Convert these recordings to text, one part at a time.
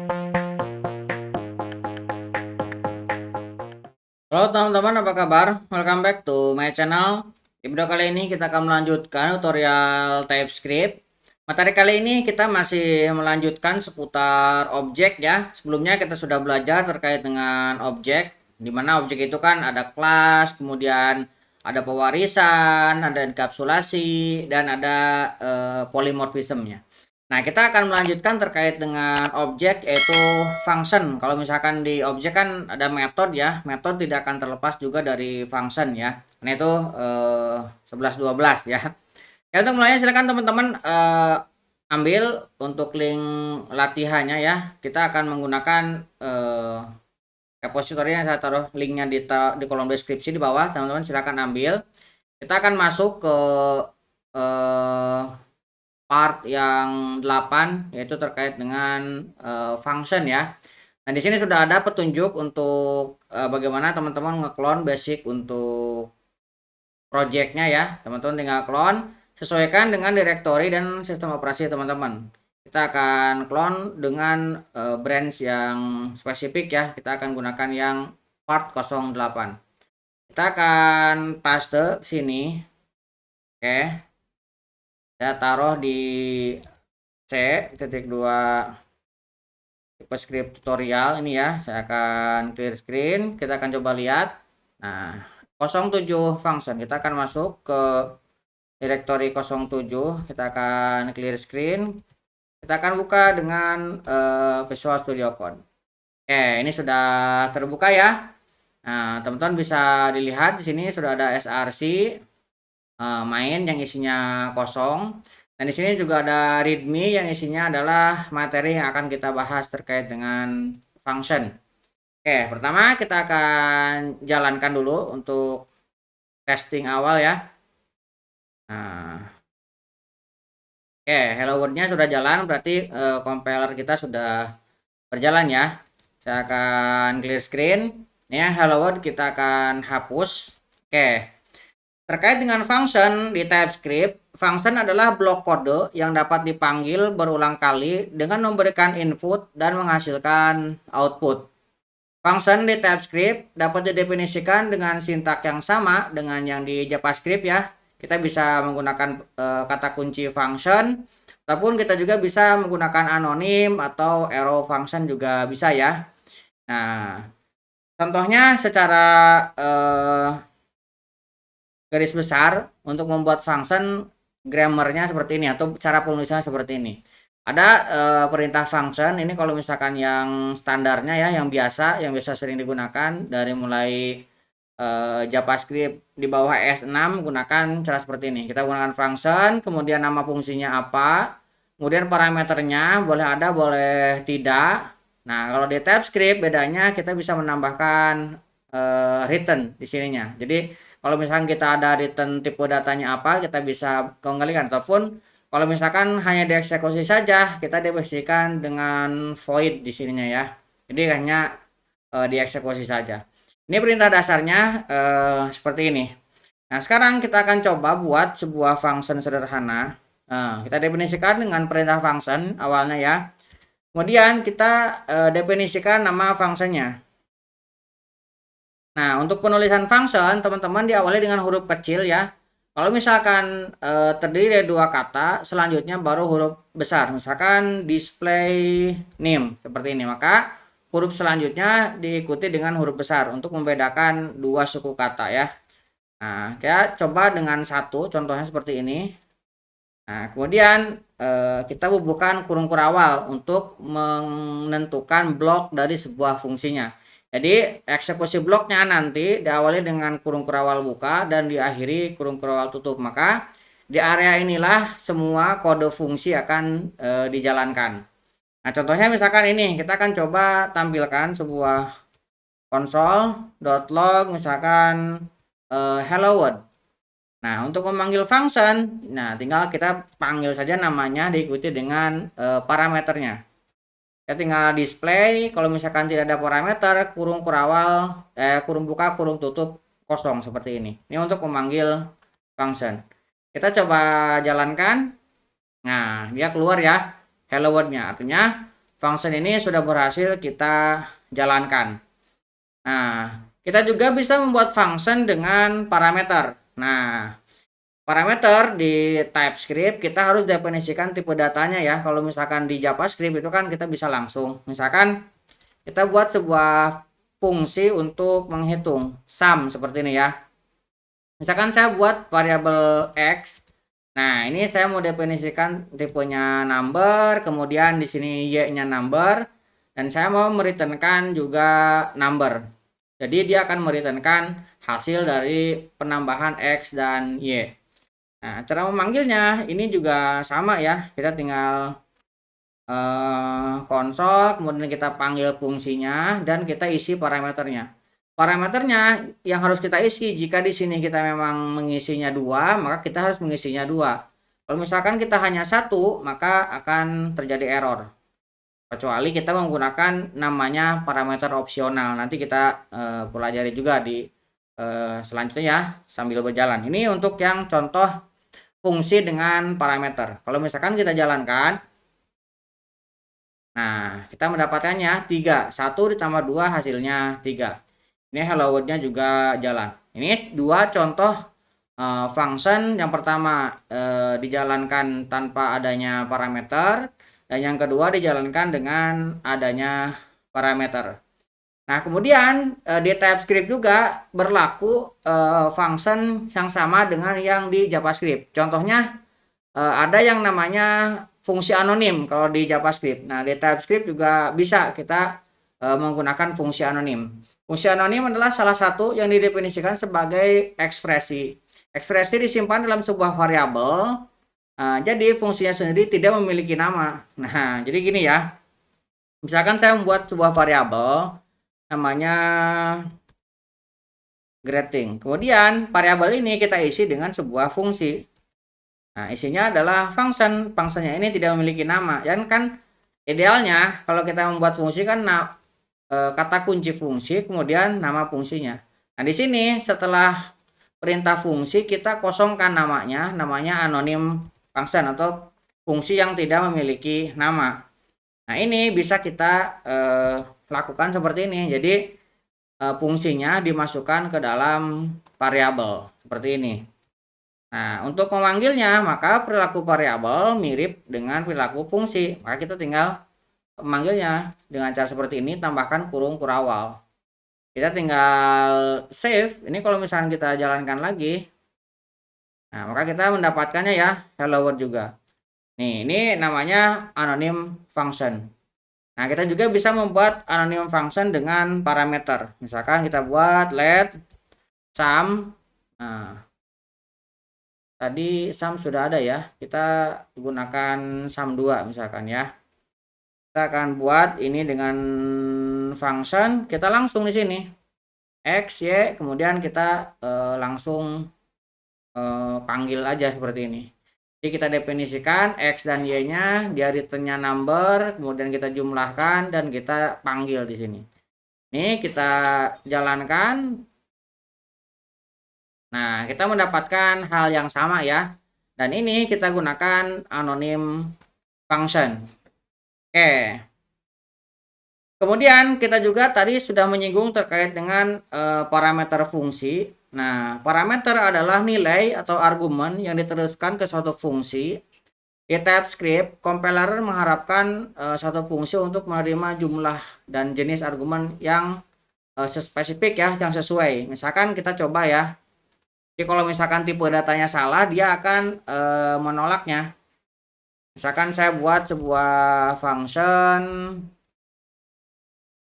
Halo teman-teman, apa kabar? Welcome back to my channel. Di video kali ini kita akan melanjutkan tutorial TypeScript. Materi kali ini kita masih melanjutkan seputar objek ya. Sebelumnya kita sudah belajar terkait dengan objek, di mana objek itu kan ada kelas, kemudian ada pewarisan, ada enkapsulasi, dan ada polymorphismnya. Nah, kita akan melanjutkan terkait dengan objek yaitu function. Kalau misalkan di objek kan ada metode ya. Metode tidak akan terlepas juga dari function ya. Nah, itu 11 12 ya. Ya, untuk mulanya silakan teman-teman ambil untuk link latihannya ya. Kita akan menggunakan repository yang saya taruh linknya di kolom deskripsi di bawah. Teman-teman silakan ambil. Kita akan masuk ke part yang 8 yaitu terkait dengan function ya. Nah, di sini sudah ada petunjuk untuk bagaimana teman-teman ngeklon basic untuk projectnya ya. Teman-teman tinggal clone, sesuaikan dengan directory dan sistem operasi teman-teman. Kita akan clone dengan branch yang spesifik ya. Kita akan gunakan yang part 08. Kita akan paste sini. Oke. Saya taruh di C.2 tipe script tutorial ini ya. Saya akan clear screen. Kita akan coba lihat. Nah, 07 function. Kita akan masuk ke directory 07. Kita akan clear screen. Kita akan buka dengan Visual Studio Code. Oke, ini sudah terbuka ya. Nah, teman-teman bisa dilihat di sini sudah ada src main yang isinya kosong, dan di sini juga ada readme yang isinya adalah materi yang akan kita bahas terkait dengan function. Oke, pertama kita akan jalankan dulu untuk testing awal ya. Nah, oke, hello world-nya sudah jalan, berarti compiler kita sudah berjalan ya. Saya akan clear screen. Ini ya, hello world kita akan hapus. Oke. Terkait dengan function di TypeScript, function adalah blok kode yang dapat dipanggil berulang kali dengan memberikan input dan menghasilkan output. Function di TypeScript dapat didefinisikan dengan sintak yang sama dengan yang di JavaScript ya. Kita bisa menggunakan kata kunci function, ataupun kita juga bisa menggunakan anonim atau arrow function juga bisa ya. Nah, contohnya secara garis besar untuk membuat function grammarnya seperti ini atau cara penulisannya seperti ini. Ada perintah function ini kalau misalkan yang standarnya ya, yang biasa sering digunakan dari mulai JavaScript di bawah S6 gunakan cara seperti ini. Kita gunakan function, kemudian nama fungsinya apa, kemudian parameternya boleh ada boleh tidak. Nah, kalau di TypeScript bedanya kita bisa menambahkan return di sininya. Jadi kalau misalkan kita ada return tipe datanya apa, kita bisa kembalikan, ataupun kalau misalkan hanya dieksekusi saja, kita definisikan dengan void di sininya ya. Jadi hanya dieksekusi saja. Ini perintah dasarnya seperti ini. Nah, sekarang kita akan coba buat sebuah function sederhana. Kita definisikan dengan perintah function awalnya ya. Kemudian kita definisikan nama functionnya. Nah, untuk penulisan function, teman-teman diawali dengan huruf kecil ya. Kalau misalkan terdiri dari dua kata, selanjutnya baru huruf besar. Misalkan display name, seperti ini. Maka huruf selanjutnya diikuti dengan huruf besar untuk membedakan dua suku kata ya. Nah, kita coba dengan satu, contohnya seperti ini. Nah, kemudian kita bubuhkan kurung kurawal untuk menentukan blok dari sebuah fungsinya. Jadi eksekusi bloknya nanti diawali dengan kurung kurawal buka dan diakhiri kurung kurawal tutup. Maka di area inilah semua kode fungsi akan dijalankan. Nah, contohnya misalkan ini, kita akan coba tampilkan sebuah console.log misalkan hello world. Nah, untuk memanggil function, nah tinggal kita panggil saja namanya diikuti dengan parameternya. Kita tinggal display, kalau misalkan tidak ada parameter, kurung kurawal, kurung buka, kurung tutup, kosong seperti ini. Ini untuk memanggil function. Kita coba jalankan. Nah, dia keluar ya, hello world-nya. Artinya function ini sudah berhasil kita jalankan. Nah, kita juga bisa membuat function dengan parameter. Nah, parameter di TypeScript kita harus definisikan tipe datanya ya. Kalau misalkan di JavaScript itu kan kita bisa langsung. Misalkan kita buat sebuah fungsi untuk menghitung sum seperti ini ya. Misalkan saya buat variabel X. Nah, ini saya mau definisikan tipenya number, kemudian di sini Y-nya number, dan saya mau mereturnkan juga number. Jadi dia akan mereturnkan hasil dari penambahan X dan Y. Nah, cara memanggilnya ini juga sama ya. Kita tinggal konsol, kemudian kita panggil fungsinya, dan kita isi parameternya. Parameternya yang harus kita isi, jika di sini kita memang mengisinya 2, maka kita harus mengisinya 2. Kalau misalkan kita hanya 1, maka akan terjadi error. Kecuali kita menggunakan namanya parameter opsional. Nanti kita pelajari juga di selanjutnya ya, sambil berjalan. Ini untuk yang contoh fungsi dengan parameter. Kalau misalkan kita jalankan, nah kita mendapatkannya 3. 1 ditambah 2 hasilnya 3. Ini hello world-nya juga jalan. Ini dua contoh function. Yang pertama dijalankan tanpa adanya parameter, dan yang kedua dijalankan dengan adanya parameter. Nah, kemudian di TypeScript juga berlaku function yang sama dengan yang di JavaScript. Contohnya ada yang namanya fungsi anonim kalau di JavaScript. Nah, di TypeScript juga bisa kita menggunakan fungsi anonim. Fungsi anonim adalah salah satu yang didefinisikan sebagai ekspresi. Ekspresi disimpan dalam sebuah variabel, jadi fungsinya sendiri tidak memiliki nama. Nah, jadi gini ya. Misalkan saya membuat sebuah variabel, namanya greeting. Kemudian variabel ini kita isi dengan sebuah fungsi. Nah, isinya adalah function. Functionnya ini tidak memiliki nama. Dan kan idealnya kalau kita membuat fungsi kan kata kunci fungsi, kemudian nama fungsinya. Nah, di sini setelah perintah fungsi kita kosongkan namanya anonim function atau fungsi yang tidak memiliki nama. Nah, ini bisa kita lakukan seperti ini. Jadi fungsinya dimasukkan ke dalam variabel seperti ini. Nah, untuk memanggilnya maka perilaku variabel mirip dengan perilaku fungsi. Maka kita tinggal memanggilnya dengan cara seperti ini, tambahkan kurung kurawal. Kita tinggal save. Ini kalau misalnya kita jalankan lagi, nah maka kita mendapatkannya ya hello world juga. Nih, ini namanya anonym function. Nah, kita juga bisa membuat anonym function dengan parameter. Misalkan kita buat let sum. Nah, tadi sum sudah ada ya. Kita gunakan sum 2 misalkan ya. Kita akan buat ini dengan function. Kita langsung di sini X, Y, kemudian kita langsung panggil aja seperti ini. Jadi kita definisikan X dan Y-nya, dia returnnya number, kemudian kita jumlahkan dan kita panggil di sini. Ini kita jalankan. Nah, kita mendapatkan hal yang sama ya. Dan ini kita gunakan anonym function. Oke. Kemudian kita juga tadi sudah menyinggung terkait dengan parameter fungsi. Nah, parameter adalah nilai atau argumen yang diteruskan ke suatu fungsi. Di TypeScript, compiler mengharapkan satu fungsi untuk menerima jumlah dan jenis argumen yang spesifik ya, yang sesuai. Misalkan kita coba ya. Jadi kalau misalkan tipe datanya salah, dia akan menolaknya. Misalkan saya buat sebuah function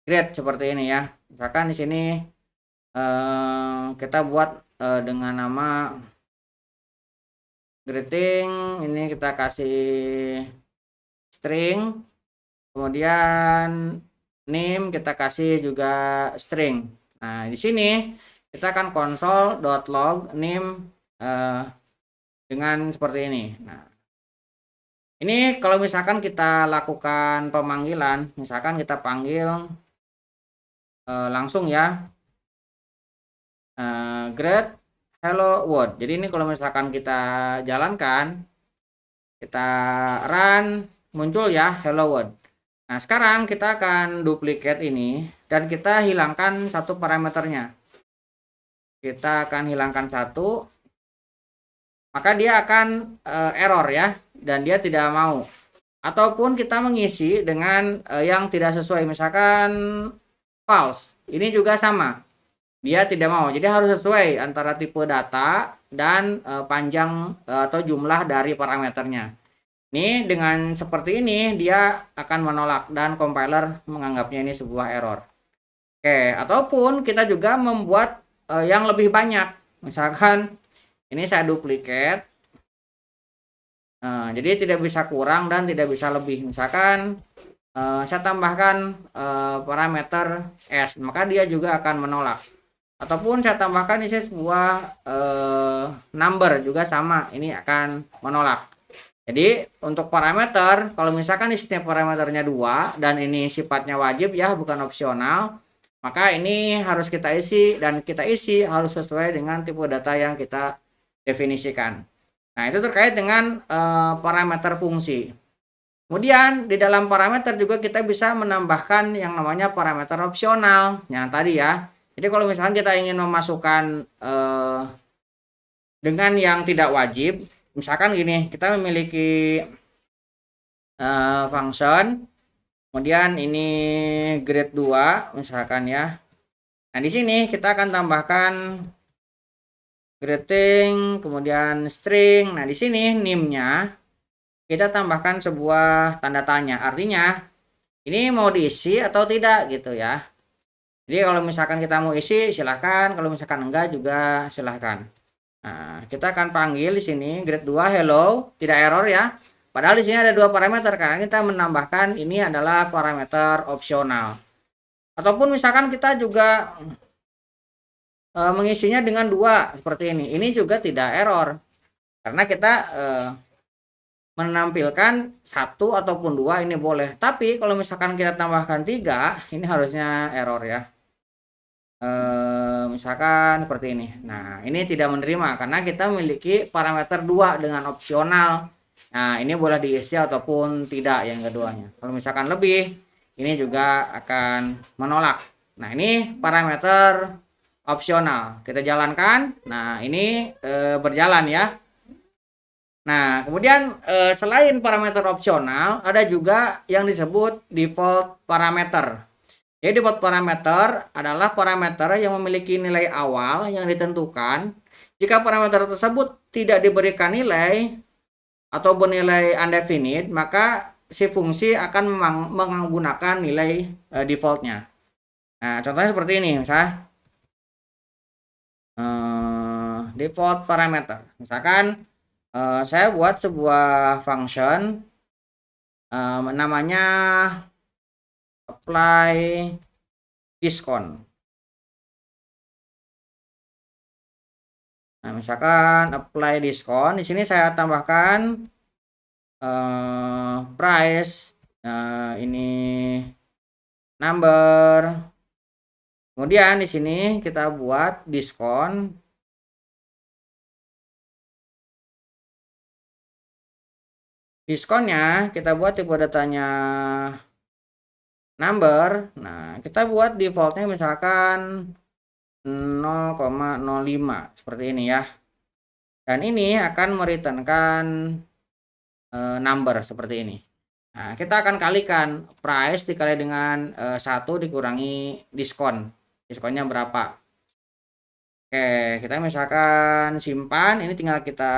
grade seperti ini ya. Misalkan di sini kita buat dengan nama greeting, ini kita kasih string, kemudian name kita kasih juga string. Nah, di sini kita akan console.log name dengan seperti ini. Nah, ini kalau misalkan kita lakukan pemanggilan, misalkan kita panggil langsung ya greet hello world. Jadi ini kalau misalkan kita jalankan, kita run, muncul ya hello world. Nah, sekarang kita akan duplikat ini dan kita hilangkan satu parameternya. Kita akan hilangkan satu, maka dia akan error ya, dan dia tidak mau. Ataupun kita mengisi dengan yang tidak sesuai, misalkan false. Ini juga sama. Dia tidak mau. Jadi harus sesuai antara tipe data dan panjang atau jumlah dari parameternya. Ini dengan seperti ini dia akan menolak dan compiler menganggapnya ini sebuah error. Oke, ataupun kita juga membuat yang lebih banyak. Misalkan ini saya duplikat. Jadi tidak bisa kurang dan tidak bisa lebih. Misalkan saya tambahkan parameter S, maka dia juga akan menolak. Ataupun saya tambahkan isi sebuah number juga sama, ini akan menolak. Jadi untuk parameter, kalau misalkan isinya parameternya 2 dan ini sifatnya wajib ya, bukan opsional, maka ini harus kita isi dan kita isi harus sesuai dengan tipe data yang kita definisikan. Nah, itu terkait dengan parameter fungsi. Kemudian di dalam parameter juga kita bisa menambahkan yang namanya parameter opsional yang tadi ya. Jadi kalau misalkan kita ingin memasukkan dengan yang tidak wajib, misalkan gini, kita memiliki function, kemudian ini grade 2 misalkan ya. Nah, di sini kita akan tambahkan greeting, kemudian string. Nah, di sini name-nya kita tambahkan sebuah tanda tanya. Artinya ini mau diisi atau tidak gitu ya. Jadi kalau misalkan kita mau isi silahkan, kalau misalkan enggak juga silahkan. Nah, kita akan panggil di sini grade 2 hello, tidak error ya. Padahal di sini ada dua parameter karena kita menambahkan ini adalah parameter opsional. Ataupun misalkan kita juga mengisinya dengan 2 seperti ini. Ini juga tidak error. Karena kita menampilkan 1 ataupun 2 ini boleh. Tapi kalau misalkan kita tambahkan 3, ini harusnya error ya. Misalkan seperti ini. Nah, ini tidak menerima karena kita memiliki parameter 2 dengan opsional. Nah, ini boleh diisi ataupun tidak yang keduanya. Kalau misalkan lebih, ini juga akan menolak. Nah, ini parameter opsional. Kita jalankan. Nah, ini berjalan ya. Nah, kemudian selain parameter opsional, ada juga yang disebut default parameter. Jadi default parameter adalah parameter yang memiliki nilai awal yang ditentukan. Jika parameter tersebut tidak diberikan nilai atau bernilai undefinite, maka si fungsi akan menggunakan nilai defaultnya. Nah, contohnya seperti ini, misalnya default parameter. Misalkan saya buat sebuah function namanya apply discount. Nah, misalkan apply discount, di sini saya tambahkan price, ini number. Kemudian di sini kita buat diskon. Diskonnya kita buat tipe datanya number. Nah, kita buat defaultnya misalkan 0,05 seperti ini ya. Dan ini akan mereturnkan number seperti ini. Nah, kita akan kalikan price dikali dengan 1 dikurangi diskon. Diskonnya berapa? Oke, kita misalkan simpan, ini tinggal kita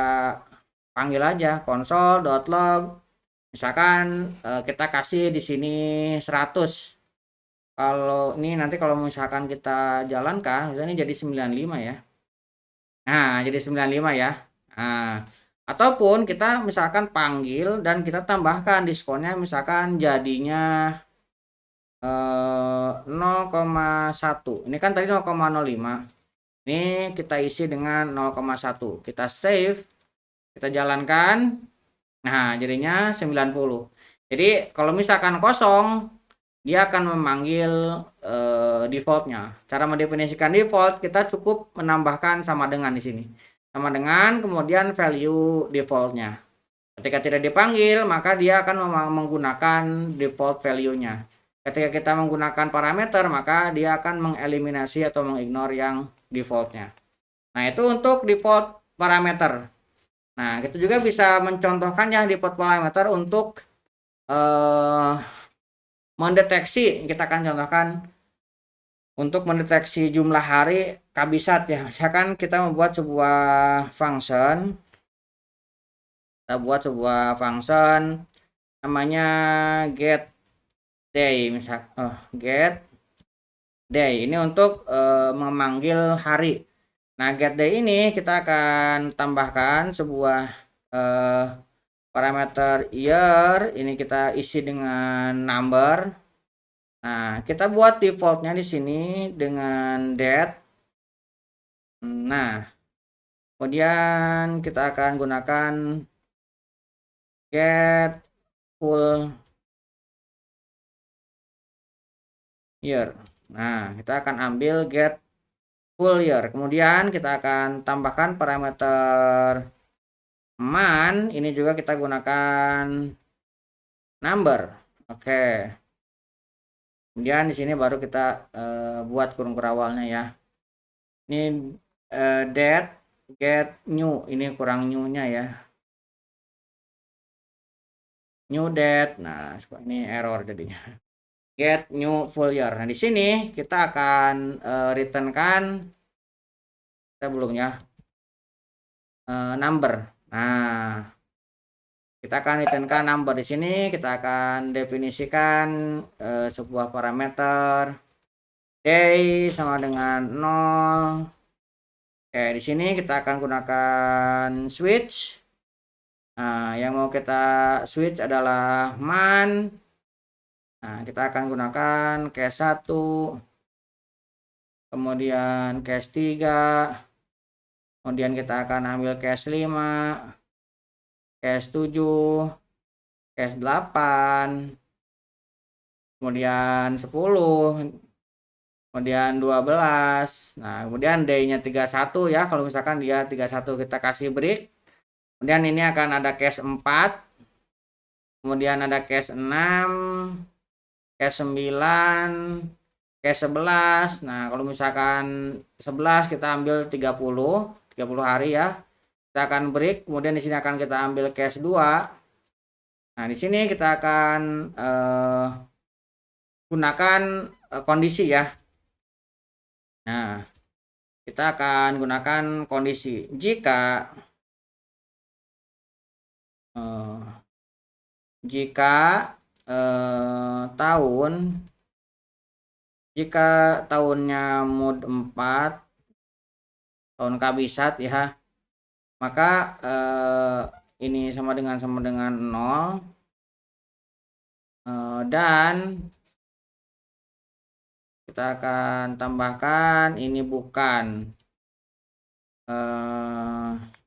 panggil aja console.log. Misalkan kita kasih di sini 100. Kalau ini nanti kalau misalkan kita jalankan, misalnya ini jadi 95 ya. Nah, jadi 95 ya. Nah, ataupun kita misalkan panggil dan kita tambahkan diskonnya misalkan jadinya 0,1. Ini kan tadi 0,05. Ini kita isi dengan 0,1. Kita save, kita jalankan. Nah, jadinya 90. Jadi kalau misalkan kosong, dia akan memanggil defaultnya. Cara mendefinisikan default, kita cukup menambahkan sama dengan di sini. Sama dengan, kemudian value defaultnya. Ketika tidak dipanggil, maka dia akan menggunakan default value-nya. Ketika kita menggunakan parameter, maka dia akan mengeliminasi atau mengignore yang default-nya. Nah, itu untuk default parameter. Nah, kita juga bisa mencontohkan yang default parameter untuk mendeteksi. Kita akan contohkan untuk mendeteksi jumlah hari kabisat ya. Misalkan kita membuat sebuah function, namanya get day, get day ini untuk memanggil hari. Nah, get day ini kita akan tambahkan sebuah parameter year, ini kita isi dengan number. Nah, kita buat defaultnya di sini dengan date. Nah, kemudian kita akan gunakan get full year. Nah, kita akan ambil get full year. Kemudian kita akan tambahkan parameter man. Ini juga kita gunakan number. Oke. Kemudian di sini baru kita buat kurung awalnya ya. Ini date get new. Ini kurang new-nya ya. New date. Nah, ini error jadinya. Get new full year. Nah, di sini kita akan returnkan, kita belum ya, number. Nah, kita akan returnkan number. Di sini kita akan definisikan sebuah parameter day sama dengan 0. Oke, di sini kita akan gunakan switch. Nah, yang mau kita switch adalah man. Nah, kita akan gunakan case 1, kemudian case 3, kemudian kita akan ambil case 5, case 7, case 8, kemudian 10, kemudian 12. Nah, kemudian day-nya 31 ya. Kalau misalkan dia 31 kita kasih break. Kemudian ini akan ada case 4, kemudian ada case 6, case 9, case 11. Nah, kalau misalkan 11 kita ambil 30 hari ya. Kita akan break, kemudian di sini akan kita ambil case 2. Nah, di sini kita akan gunakan kondisi ya. Nah, kita akan gunakan kondisi jika tahun, jika tahunnya mod 4, tahun kabisat ya, maka ini sama dengan 0, dan kita akan tambahkan ini bukan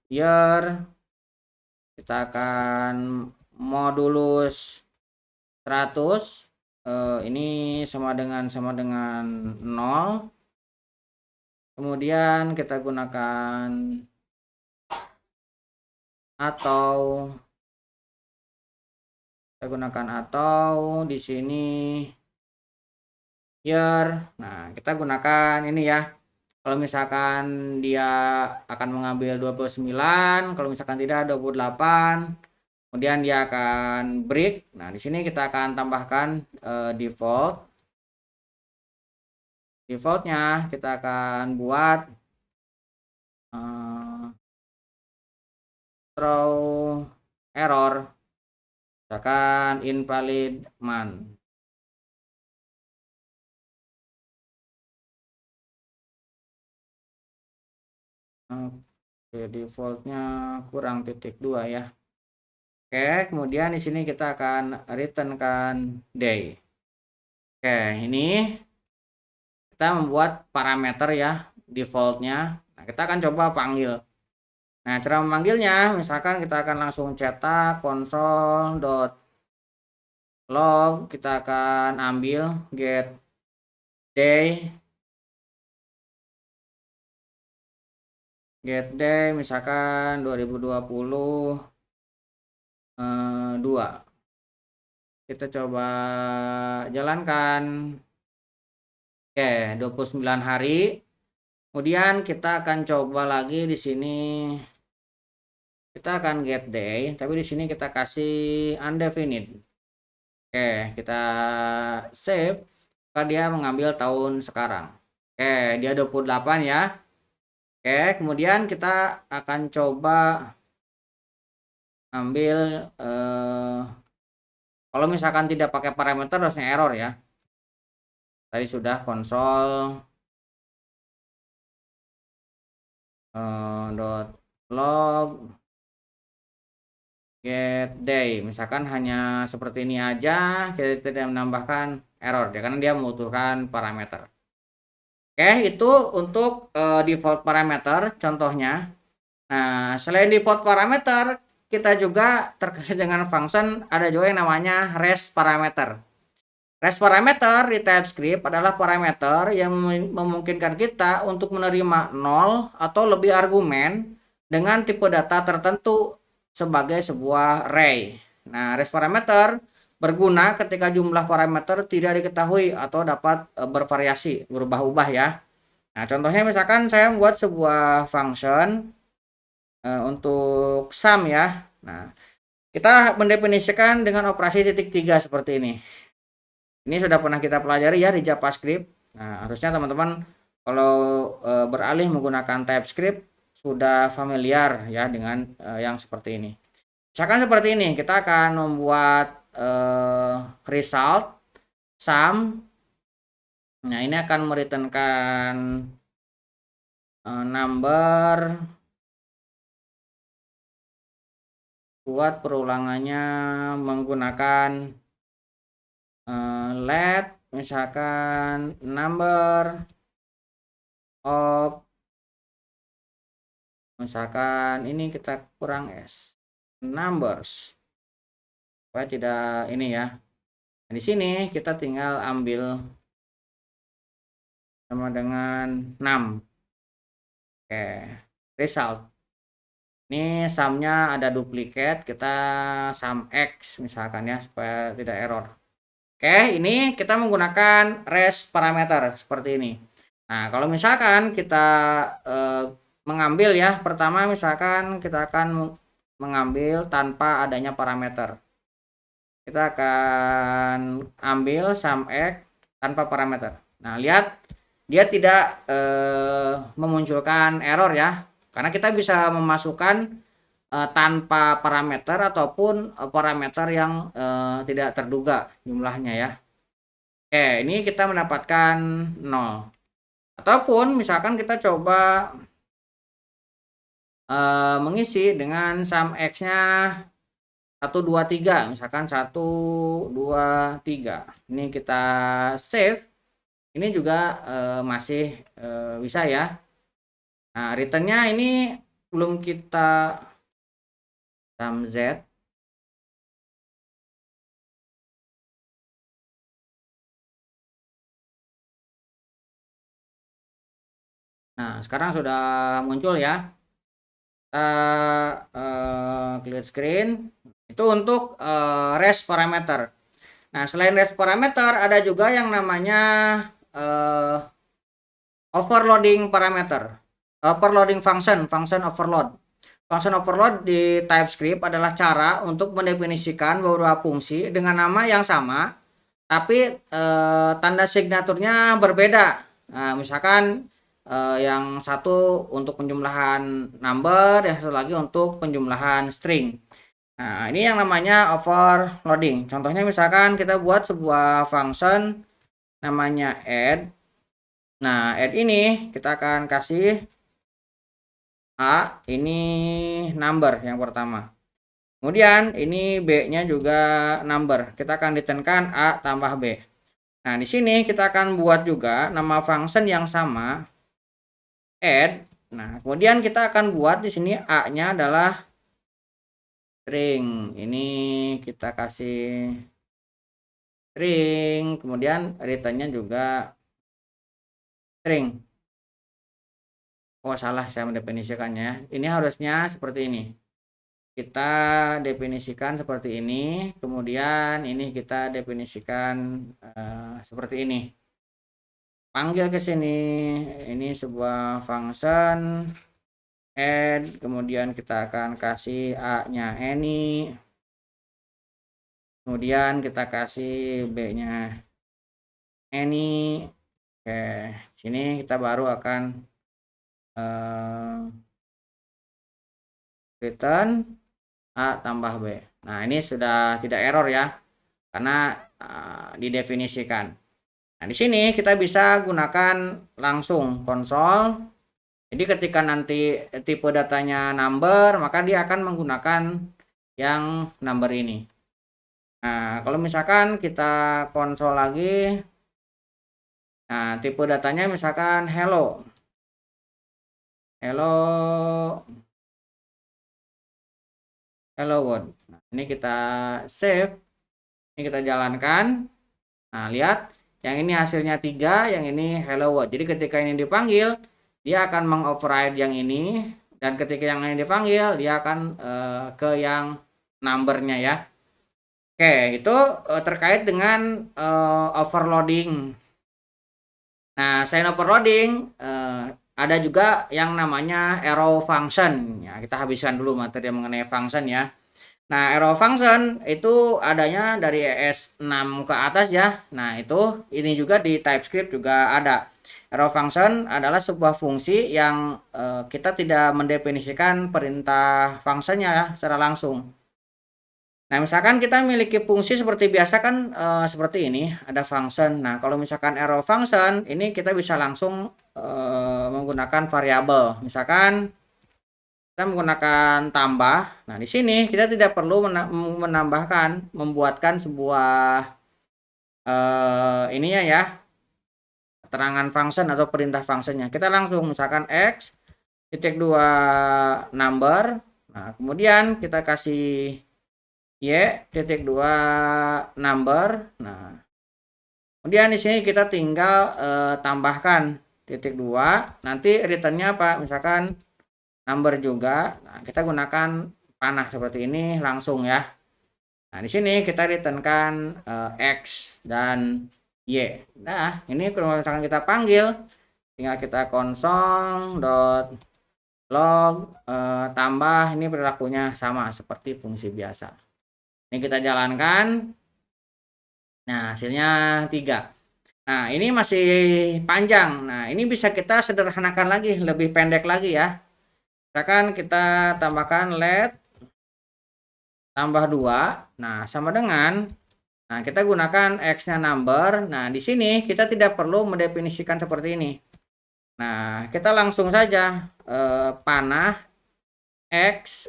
year. Kita akan modulus 100, ini sama dengan 0. Kemudian kita gunakan atau di sini year. Nah, kita gunakan ini ya. Kalau misalkan dia akan mengambil 29, kalau misalkan tidak 28, kemudian dia akan break. Nah, di sini kita akan tambahkan default. Defaultnya kita akan buat throw error, misalkan invalid man. Oke, defaultnya kurang -2 ya. Oke, kemudian di sini kita akan returnkan day. Oke, ini kita membuat parameter ya, defaultnya. Nah, kita akan coba panggil. Nah, cara memanggilnya, misalkan kita akan langsung cetak console.log, kita akan ambil get day, misalkan 2020, 2. Kita coba jalankan. Oke, 29 hari. Kemudian kita akan coba lagi di sini. Kita akan get day, tapi di sini kita kasih undefinite. Oke, kita save. Maka dia mengambil tahun sekarang. Oke, dia 28 ya. Oke, kemudian kita akan coba ambil kalau misalkan tidak pakai parameter harusnya error ya. Tadi sudah konsol .log get day, misalkan hanya seperti ini aja, kita tidak menambahkan error ya, karena dia membutuhkan parameter. Oke, itu untuk default parameter contohnya. Nah, selain default parameter, kita juga terkait dengan function ada juga yang namanya REST parameter. REST parameter di TypeScript adalah parameter yang memungkinkan kita untuk menerima 0 atau lebih argumen dengan tipe data tertentu sebagai sebuah array. Nah, REST parameter berguna ketika jumlah parameter tidak diketahui atau dapat bervariasi, berubah-ubah ya. Nah, contohnya misalkan saya membuat sebuah function untuk sum ya. Nah, kita mendefinisikan dengan operasi titik 3 seperti ini. Ini sudah pernah kita pelajari ya di JavaScript. Nah, harusnya teman-teman kalau beralih menggunakan TypeScript sudah familiar ya dengan yang seperti ini. Misalkan seperti ini, kita akan membuat result sum. Nah, ini akan mereturnkan number. Buat perulangannya menggunakan let misalkan number of, misalkan ini kita kurang s numbers supaya tidak ini ya. Nah, di sini kita tinggal ambil sama dengan 6. Oke, result. Ini sumnya ada duplikat, kita sum x misalkan ya supaya tidak error. Oke, ini kita menggunakan REST parameter seperti ini. Nah, kalau misalkan kita mengambil ya, pertama misalkan kita akan mengambil tanpa adanya parameter. Kita akan ambil sum x tanpa parameter. Nah, lihat dia tidak memunculkan error ya, karena kita bisa memasukkan tanpa parameter ataupun parameter yang tidak terduga jumlahnya ya. Oke, ini kita mendapatkan 0. Ataupun misalkan kita coba mengisi dengan sum x-nya 1, 2, 3. Misalkan 1, 2, 3. Ini kita save. Ini juga masih bisa ya. Nah, return-nya ini belum kita sum z. Nah, sekarang sudah muncul ya. Kita clear screen. Itu untuk REST parameter. Nah, selain REST parameter ada juga yang namanya overloading parameter. Overloading function overload. Function overload di TypeScript adalah cara untuk mendefinisikan beberapa fungsi dengan nama yang sama, tapi tanda signaturnya berbeda. Nah, misalkan yang satu untuk penjumlahan number, yang satu lagi untuk penjumlahan string. Nah, ini yang namanya overloading. Contohnya misalkan kita buat sebuah function namanya add. Nah, add ini kita akan kasih A, ini number yang pertama. Kemudian ini B-nya juga number. Kita akan returnkan A tambah B. Nah, di sini kita akan buat juga nama function yang sama, add. Nah, kemudian kita akan buat di sini A-nya adalah string. Ini kita kasih string, kemudian return-nya juga string. Oh, salah saya mendefinisikannya. Ini harusnya seperti ini. kita definisikan seperti ini, kemudian ini kita definisikan seperti ini. Panggil ke sini, ini sebuah function add, kemudian kita akan kasih a-nya any, kemudian kita kasih b-nya any. Oke, sini kita baru akan return a tambah b. Nah, ini sudah tidak error ya, karena didefinisikan. Nah, di sini kita bisa gunakan langsung konsol. Jadi ketika nanti tipe datanya number, maka dia akan menggunakan yang number ini. Nah, kalau misalkan kita konsol lagi, nah tipe datanya misalkan hello. Hello world. Nah, ini kita save. Ini kita jalankan. Nah, lihat. Yang ini hasilnya 3, yang ini hello world. Jadi ketika ini dipanggil, dia akan mengoverride yang ini. Dan ketika yang ini dipanggil, dia akan ke yang numbernya ya. Oke, itu terkait dengan overloading. Nah, selain overloading, ada juga yang namanya arrow function. Ya, kita habiskan dulu materi mengenai function ya. Nah, arrow function itu adanya dari ES6 ke atas ya. Nah, itu ini juga di TypeScript juga ada. Arrow function adalah sebuah fungsi yang kita tidak mendefinisikan perintah fungsinya secara langsung. Nah, misalkan kita memiliki fungsi seperti biasa kan seperti ini, ada function. Nah, kalau misalkan arrow function, ini kita bisa langsung menggunakan variabel. Misalkan kita menggunakan tambah. Nah, di sini kita tidak perlu membuatkan sebuah ininya ya, keterangan function atau perintah functionnya. Kita langsung misalkan x titik 2 number. Nah, kemudian kita kasih y titik 2 number. Nah, kemudian di sini kita tinggal tambahkan titik 2. Nanti returnnya apa? Misalkan number juga. Nah, kita gunakan panah seperti ini langsung ya. Nah, di sini kita returnkan x dan y. Nah, ini kalau misalkan kita panggil, tinggal kita console.log tambah, ini perilakunya sama seperti fungsi biasa. Ini kita jalankan. Nah, hasilnya 3. Nah, ini masih panjang. Nah, ini bisa kita sederhanakan lagi, lebih pendek lagi ya. Misalkan kita tambahkan let tambah 2. Nah, sama dengan, nah kita gunakan x-nya number. Nah, di sini kita tidak perlu mendefinisikan seperti ini. Nah, kita langsung saja panah x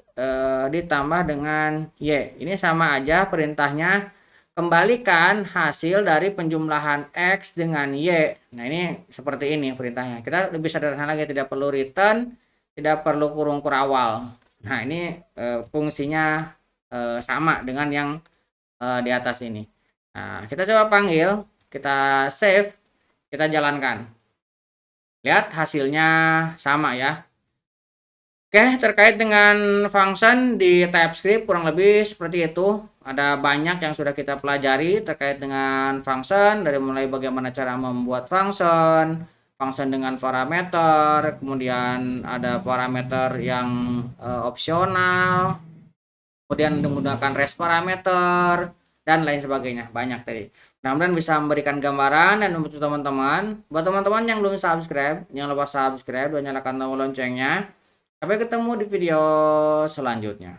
ditambah dengan y. Ini sama aja perintahnya, kembalikan hasil dari penjumlahan x dengan y. Nah, ini seperti ini perintahnya. Kita lebih sederhana lagi, tidak perlu return, tidak perlu kurung kurawal. Nah, ini fungsinya sama dengan yang di atas ini. Nah, kita coba panggil, kita save, kita jalankan. Lihat hasilnya sama ya. Oke, terkait dengan function di TypeScript kurang lebih seperti itu. Ada banyak yang sudah kita pelajari terkait dengan function, dari mulai bagaimana cara membuat function dengan parameter, kemudian ada parameter yang opsional, kemudian menggunakan rest parameter, dan lain sebagainya. Banyak tadi. Mudah-mudahan bisa memberikan gambaran dan membantu teman-teman. Buat teman-teman yang belum subscribe, jangan lupa subscribe dan nyalakan tombol loncengnya. Sampai ketemu di video selanjutnya.